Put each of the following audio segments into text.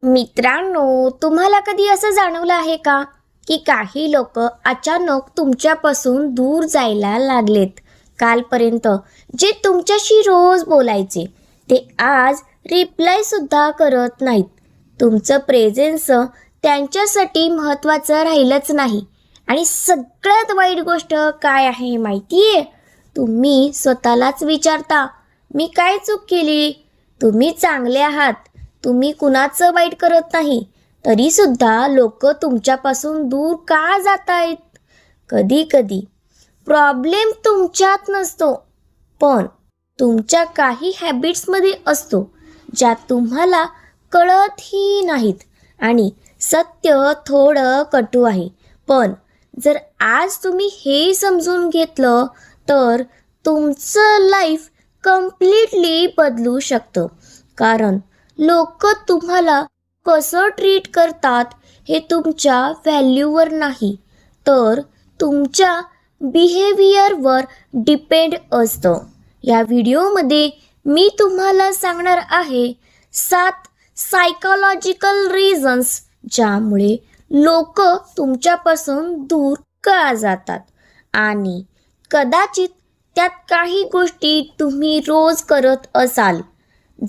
मित्रांनो, तुम्हाला कधी असं जाणवलं आहे का की काही लोक अचानक तुमच्यापासून दूर जायला लागलेत? कालपर्यंत जे तुमच्याशी रोज बोलायचे ते आज रिप्लाय सुद्धा करत नाहीत. तुमचं प्रेझेन्स त्यांच्यासाठी महत्त्वाचं राहिलंच नाही. आणि सगळ्यात वाईट गोष्ट काय आहे माहिती आहे? तुम्ही स्वतःलाच विचारता, मी काय चूक केली? तुम्ही चांगले आहात, तुम्ही कुणाचं वाईट करत नाही, तरीसुद्धा लोक तुमच्यापासून दूर का जात आहेत? कधी कधी प्रॉब्लेम तुमच्यात नसतो, पण तुमच्या काही हॅबिट्समध्ये असतो ज्या तुम्हाला कळतही नाहीत. आणि सत्य थोडं कटू आहे, पण जर आज तुम्ही हे समजून घेतलं तर तुमचं लाईफ कम्प्लिटली बदलू शकतं. कारण लोक तुम्हाला कसं ट्रीट करतात हे तुमच्या व्हॅल्यूवर नाही, तर तुमच्या बिहेवियरवर डिपेंड असतं. या व्हिडिओमध्ये मी तुम्हाला सांगणार आहे 7 सायकोलॉजिकल रिझन्स ज्यामुळे लोक तुमच्यापासून दूर का जातात. आणि कदाचित त्यात काही गोष्टी तुम्ही रोज करत असाल.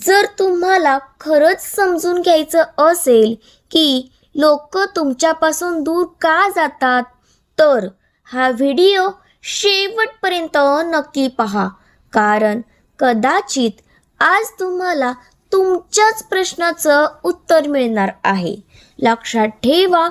जर तुम्हाला खरंच समजून घ्यायचं असेल की लोक तुमच्यापासून दूर का जातात, तर हा व्हिडिओ शेवटपर्यंत नक्की पहा. कारण कदाचित आज तुम्हाला तुमच्याच प्रश्नाचं उत्तर मिळणार आहे. लक्षात ठेवा,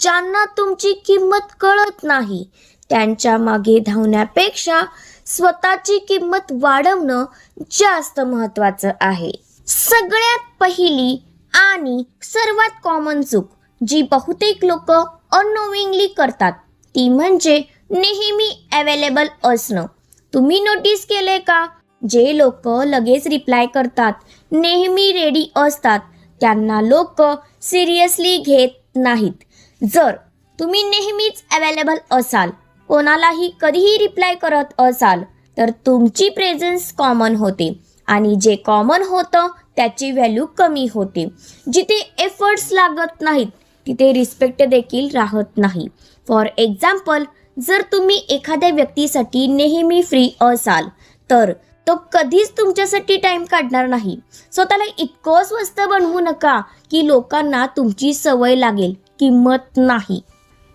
ज्यांना तुमची किंमत कळत नाही त्यांच्या मागे धावण्यापेक्षा स्वतःची किंमत वाढवणं जास्त महत्त्वाचं आहे. सगळ्यात पहिली आणि सर्वात कॉमन चूक जी बहुतेक लोक अननोविंगली करतात ती म्हणजे नेहमी अवेलेबल असणं. तुम्ही नोटीस केले का, जे लोक लगेच रिप्लाय करतात, नेहमी रेडी असतात, त्यांना लोक सिरियसली घेत नाहीत. जर तुम्ही नेहमीच अवेलेबल असाल, कोणालाही कधीही रिप्लाय करत असाल, तर तुमची प्रेझेन्स कॉमन होते आणि जे कॉमन होतं त्याची व्हॅल्यू कमी होते. जिथे एफर्ट्स लागत नाहीत तिथे रिस्पेक्ट देखील राहत नाही. फॉर एक्झाम्पल, जर तुम्ही एखाद्या व्यक्तीसाठी नेहमी फ्री असाल तर तो कधीच तुमच्यासाठी टाईम काढणार नाही. स्वतःला इतकं स्वस्त बनवू नका की लोकांना तुमची सवय लागेल, किंमत नाही.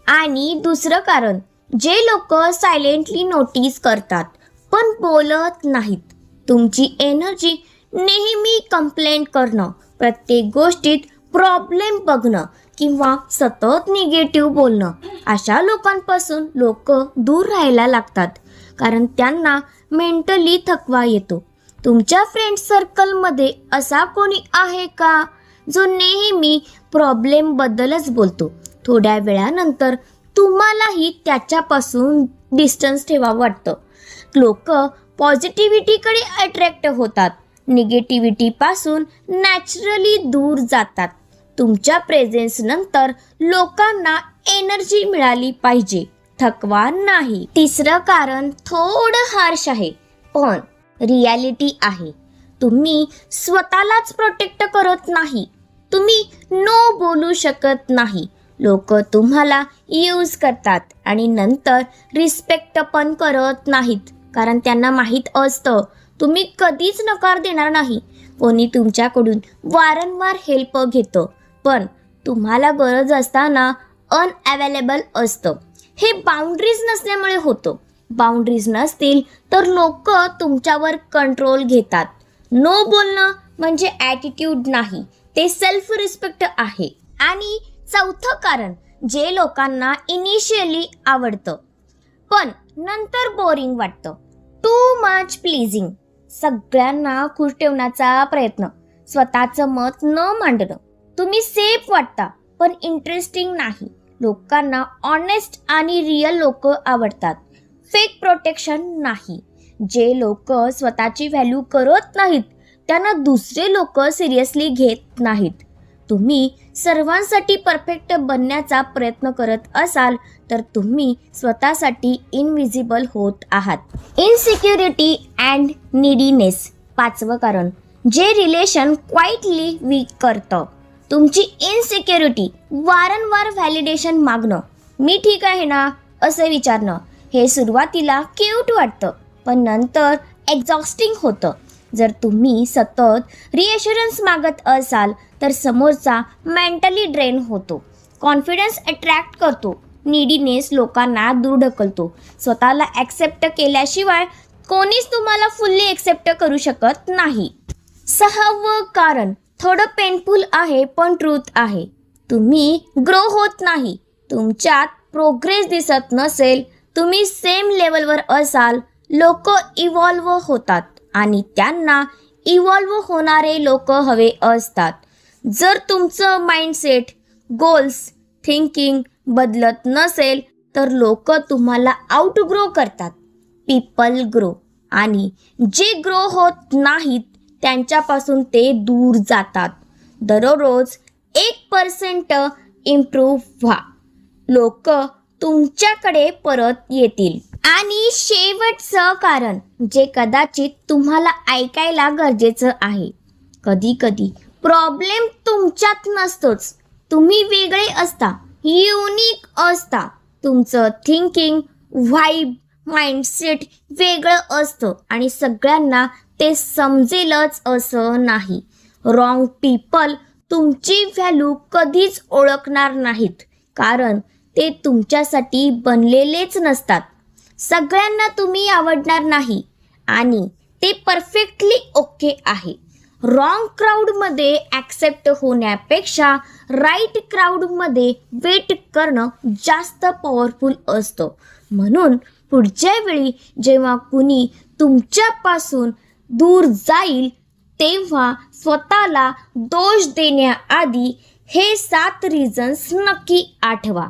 आणि दुसरं कारण, जे लोक सायलेंटली नोटीस करतात पण बोलत नाहीत. तुमची एनर्जी नेहमी कंप्लेंट करणं, प्रत्येक गोष्टीत प्रॉब्लेम बघणं किंवा सतत निगेटिव्ह बोलणं, अशा लोकांपासून लोक दूर राहायला लागतात. कारण त्यांना मेंटली थकवा येतो. तुमच्या फ्रेंड सर्कलमध्ये असा कोणी आहे का जो नेहमी प्रॉब्लेमबद्दलच बोलतो? थोड्या वेळानंतर तुम्हालाही त्याच्यापासून डिस्टन्स ठेवावं वाटतं. लोक पॉझिटिव्हिटीकडे अट्रॅक्ट होतात, निगेटिव्हिटीपासून नॅचरली दूर जातात. तुमच्या प्रेझेन्स नंतर लोकांना एनर्जी मिळाली पाहिजे, थकवा नाही. तिसरं कारण थोडं हार्श आहे, पण रियालिटी आहे. तुम्ही स्वतःलाच प्रोटेक्ट करत नाही. तुम्ही नो बोलू शकत नाही. लोक तुम्हाला यूज करतात आणि नंतर रिस्पेक्ट पण करत नाहीत. कारण त्यांना माहीत असतं तुम्ही कधीच नकार देणार नाही. कोणी तुमच्याकडून वारंवार हेल्प घेतं, पण तुम्हाला गरज असताना अनअवेलेबल असतं. हे बाउंड्रीज नसल्यामुळे होतं. बाउंड्रीज नसतील तर लोक तुमच्यावर कंट्रोल घेतात. नो बोलणं म्हणजे ॲटिट्यूड नाही, ते सेल्फ रिस्पेक्ट आहे. आणि चौथं कारण, जे लोकांना इनिशियली आवडतं पण नंतर बोरिंग वाटतं, टू मच प्लीजिंग. सगळ्यांना खुश ठेवण्याचा प्रयत्न, स्वतःचं मत न मांडणं. तुम्ही सेफ वाटता पण इंटरेस्टिंग नाही. लोकांना ऑनेस्ट आणि रिअल लोक आवडतात, फेक प्रोटेक्शन नाही. जे लोक स्वतःची व्हॅल्यू करत नाहीत त्यांना दुसरे लोक सिरियसली घेत नाहीत. तुम्ही सर्वांसाठी परफेक्ट बनण्याचा प्रयत्न करत असाल तर तुम्ही स्वतःसाठी इनविजिबल होत आहात. Insecurity and निडीनेस. 5वं कारण, जे रिलेशन क्वाइटली वीक करतं. तुमची इनसिक्युरिटी, वारंवार व्हॅलिडेशन मागणं, मी ठीक आहे ना असं विचारणं, हे सुरुवातीला क्यूट वाटतं पण नंतर एक्झॉस्टिंग होतं. जर तुम्ही सतत रिएश्युरन्स मागत असाल तर समोरचा मेंटली ड्रेन होतो, कॉन्फिडन्स अट्रॅक्ट करतो, नीडीनेस लोकांना दूर ढकलतो. स्वतःला ॲक्सेप्ट केल्याशिवाय कोणीच तुम्हाला फुल्ली ॲक्सेप्ट करू शकत नाही. 6वं कारण थोडं पेनफुल आहे पण ट्रूथ आहे. तुम्ही ग्रो होत नाही, तुमच्यात प्रोग्रेस दिसत नसेल, तुम्ही सेम लेवलवर असाल. लोक इव्हॉल्व होतात आणि त्यांना इव्हॉल्व होणारे लोक हवे असतात. जर तुमचं माइंडसेट, गोल्स, थिंकिंग बदलत नसेल तर लोक तुम्हाला आउटग्रो करतात. पीपल ग्रो आणि जे ग्रो होत नाहीत त्यांच्यापासून ते दूर जातात. दररोज 1% इम्प्रूव्ह व्हा, लोक तुमच्याकडे परत येतील. आणि शेवटचं कारण जे कदाचित तुम्हाला ऐकायला गरजेचं आहे, कधी कधी प्रॉब्लेम तुमच्यात नसतोच, तुम्ही वेगळे असता, युनिक असता. तुमचं थिंकिंग, व्हाईब, माइंडसेट वेगळं असतं आणि सगळ्यांना ते समजेलच असं नाही. रॉंग पीपल तुमची व्हॅल्यू कधीच ओळखणार नाहीत कारण ते तुमच्यासाठी बनलेलेच नसतात. सगळ्यांना तुम्ही आवडणार नाही आणि ते परफेक्टली ओके आहे. रॉंग क्राऊडमध्ये ॲक्सेप्ट होण्यापेक्षा राईट क्राऊडमध्ये वेट करणं जास्त पॉवरफुल असतं. म्हणून पुढच्या वेळी जेव्हा कुणी तुमच्यापासून दूर जाईल तेव्हा स्वतःला दोष देण्याआधी हे 7 रिझन्स नक्की आठवा,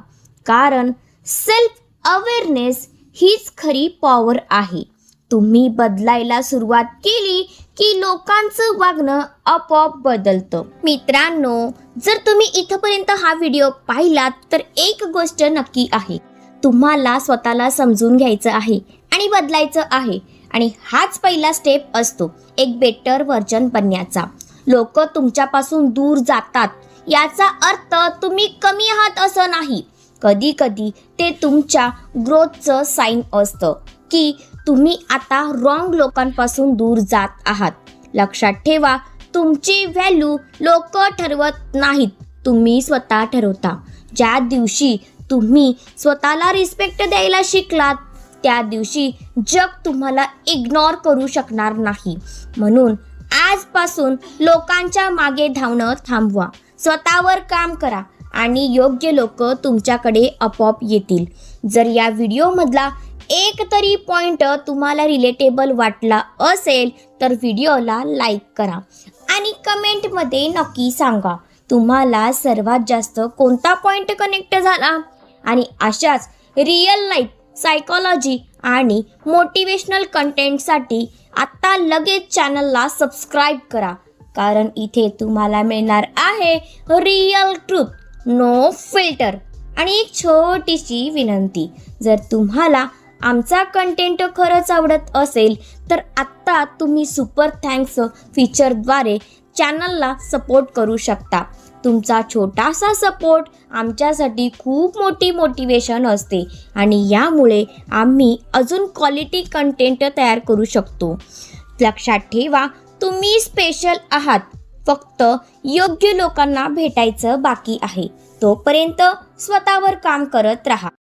कारण सेल्फ अवेअरनेस हीच खरी पॉवर आहे. तुम्ही बदलायला सुरुवात केली की लोकांचं वागणं आपोआप बदलतं. मित्रांनो, जर तुम्ही इथपर्यंत हा व्हिडिओ पाहिलात तर एक गोष्ट नक्की आहे, तुम्हाला स्वतःला समजून घ्यायचं आहे आणि बदलायचं आहे. आणि हाच पहिला स्टेप असतो एक बेटर व्हर्जन बनण्याचा. लोक तुमच्यापासून दूर जातात याचा अर्थ तुम्ही कमी आहात असं नाही. कधी कधी ते तुमच्या ग्रोथचं साईन असतं की तुम्ही आता रॉंग लोकांपासून दूर जात आहात. लक्षात ठेवा, तुमची व्हॅल्यू लोक ठरवत नाहीत, तुम्ही स्वतः ठरवता. ज्या दिवशी तुम्ही स्वतःला रिस्पेक्ट द्यायला शिकलात त्या दिवशी जग तुम्हाला इग्नोर करू शकणार नाही. म्हणून आजपासून लोकांच्या मागे धावणं थांबवा, स्वतःवर काम करा आणि योग्य लोक तुमच्याकडे आपोआप येतील. जर या व्हिडिओमधला एक तरी पॉईंट तुम्हाला रिलेटेबल वाटला असेल तर व्हिडिओला लाईक करा आणि कमेंटमध्ये नक्की सांगा तुम्हाला सर्वात जास्त कोणता पॉईंट कनेक्ट झाला. आणि अशाच रिअल लाईफ, सायकॉलॉजी आणि मोटिवेशनल कंटेंटसाठी आत्ता लगेच चॅनलला सबस्क्राईब करा, कारण इथे तुम्हाला मिळणार आहे रिअल ट्रूथ, नो फिल्टर. आणि एक छोटीशी विनंती, जर तुम्हाला आमचा कंटेंट खरंच आवडत असेल तर आत्ता तुम्ही सुपर थँक्स फीचरद्वारे चॅनलला सपोर्ट करू शकता. तुमचा छोटासा सपोर्ट आमच्यासाठी खूप मोठी मोटिवेशन असते आणि यामुळे आम्ही अजून क्वालिटी कंटेंट तयार करू शकतो. लक्षात ठेवा, तुम्ही स्पेशल आहात, फक्त योग्य लोकांना भेटायचं बाकी आहे. तोपर्यंत स्वतःवर काम करत राहा.